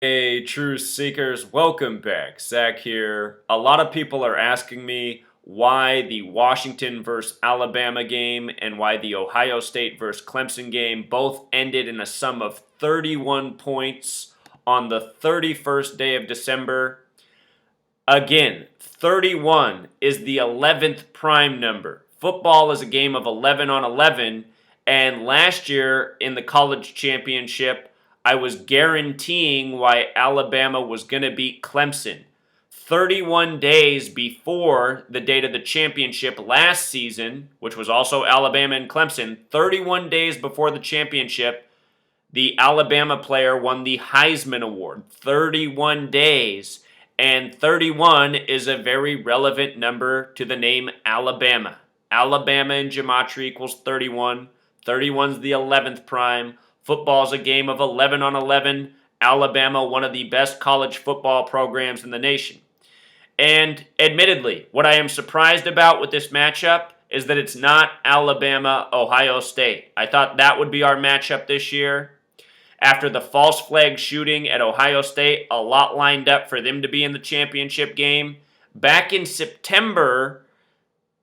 Hey, True Seekers, welcome back. Zach here. A lot of people are asking me why the Washington versus Alabama game and why the Ohio State versus Clemson game both ended in a sum of 31 points on the 31st day of December. Again, 31 is the 11th prime number. Football is a game of 11 on 11, and last year in the college championship, I was guaranteeing why Alabama was going to beat Clemson. 31 days before the date of the championship last season, which was also Alabama and Clemson, 31 days before the championship, the Alabama player won the Heisman Award. 31 days. And 31 is a very relevant number to the name Alabama. Alabama in gematria equals 31. 31 is the 11th prime. Football is a game of 11 on 11. Alabama, one of the best college football programs in the nation. And admittedly, what I am surprised about with this matchup is that it's not Alabama, Ohio State. I thought that would be our matchup this year. After the false flag shooting at Ohio State, a lot lined up for them to be in the championship game. Back in September,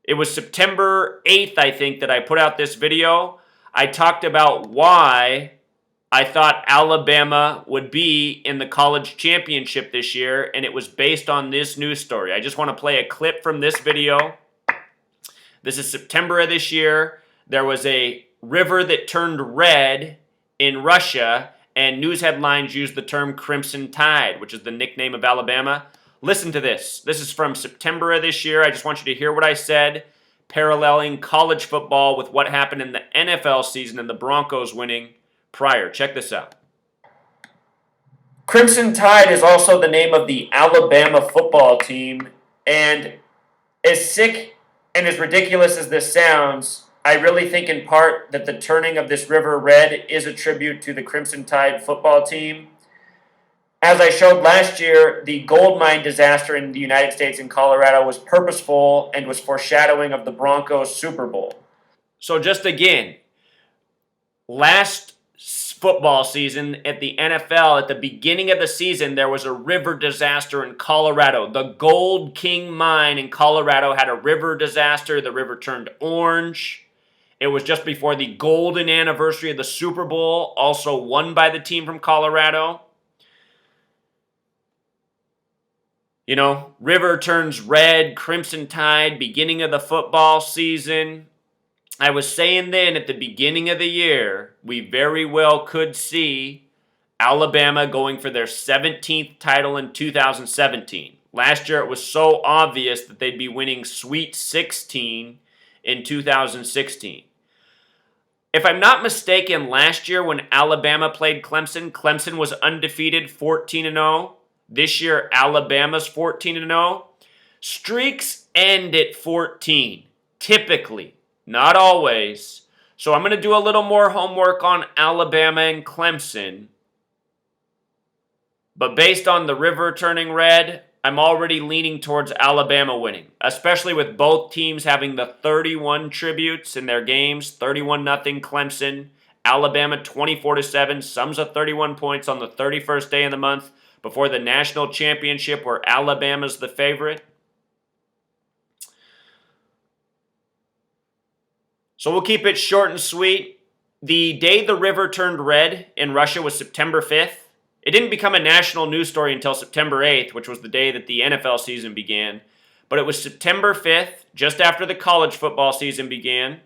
it was September 8th, I think, that I put out this video. I talked about why I thought Alabama would be in the college championship this year, and it was based on this news story. I just want to play a clip from this video. This is September of this year. There was a river that turned red in Russia, and news headlines used the term Crimson Tide, which is the nickname of Alabama. Listen to this. This is from September of this year. I just want you to hear what I said, paralleling college football with what happened in the NFL season and the Broncos winning prior. Check this out. Crimson Tide is also the name of the Alabama football team, and as sick and as ridiculous as this sounds, I really think in part that the turning of this river red is a tribute to the Crimson Tide football team. As I showed last year, the gold mine disaster in the United States in Colorado was purposeful and was foreshadowing of the Broncos Super Bowl. So just again, last football season at the NFL, at the beginning of the season, there was a river disaster in Colorado. The Gold King Mine in Colorado had a river disaster. The river turned orange. It was just before the golden anniversary of the Super Bowl, also won by the team from Colorado. You know, river turns red, Crimson Tide, beginning of the football season. I was saying then at the beginning of the year, we very well could see Alabama going for their 17th title in 2017. Last year it was so obvious that they'd be winning Sweet 16 in 2016. If I'm not mistaken, last year when Alabama played Clemson, Clemson was undefeated 14-0. This year Alabama's 14-0. Streaks end at 14, typically, not always. So I'm going to do a little more homework on Alabama and Clemson. But based on the river turning red, I'm already leaning towards Alabama winning, especially with both teams having the 31 tributes in their games, 31-0 Clemson, Alabama 24-7, sums of 31 points on the 31st day of the month before the national championship where Alabama's the favorite. So we'll keep it short and sweet. The day the river turned red in Russia was September 5th. It didn't become a national news story until September 8th, which was the day that the NFL season began. But it was September 5th, just after the college football season began.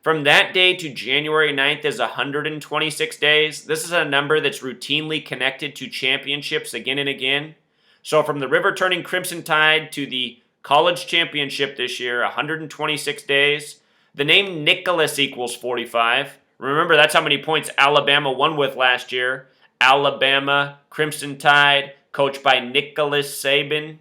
From that day to January 9th is 126 days. This is a number that's routinely connected to championships again and again. So from the river turning Crimson Tide to the college championship this year, 126 days. The name Nicholas equals 45. Remember, that's how many points Alabama won with last year. Alabama, Crimson Tide, coached by Nicholas Saban.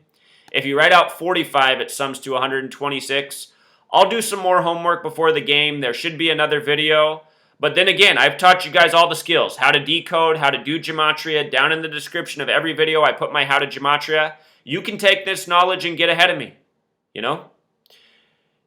If you write out 45, it sums to 126. I'll do some more homework before the game. There should be another video. But then again, I've taught you guys all the skills. How to decode, how to do gematria. Down in the description of every video, I put my how to gematria. You can take this knowledge and get ahead of me. You know?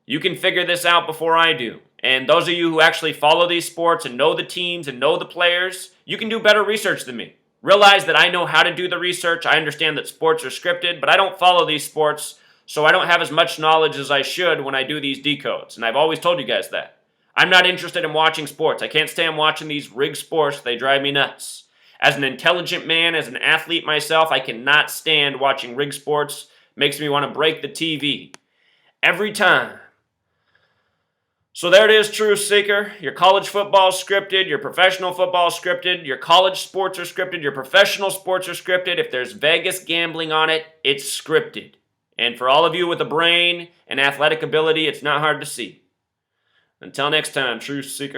You can figure this out before I do. And those of you who actually follow these sports and know the teams and know the players, you can do better research than me. Realize that I know how to do the research. I understand that sports are scripted, but I don't follow these sports, so I don't have as much knowledge as I should when I do these decodes. And I've always told you guys that. I'm not interested in watching sports. I can't stand watching these rigged sports. They drive me nuts. As an intelligent man, as an athlete myself, I cannot stand watching rigged sports. Makes me want to break the TV. Every time. So there it is, truth seeker. Your college football is scripted, your professional football is scripted, your college sports are scripted, your professional sports are scripted. If there's Vegas gambling on it, it's scripted. And for all of you with a brain and athletic ability, it's not hard to see. Until next time, truth seeker.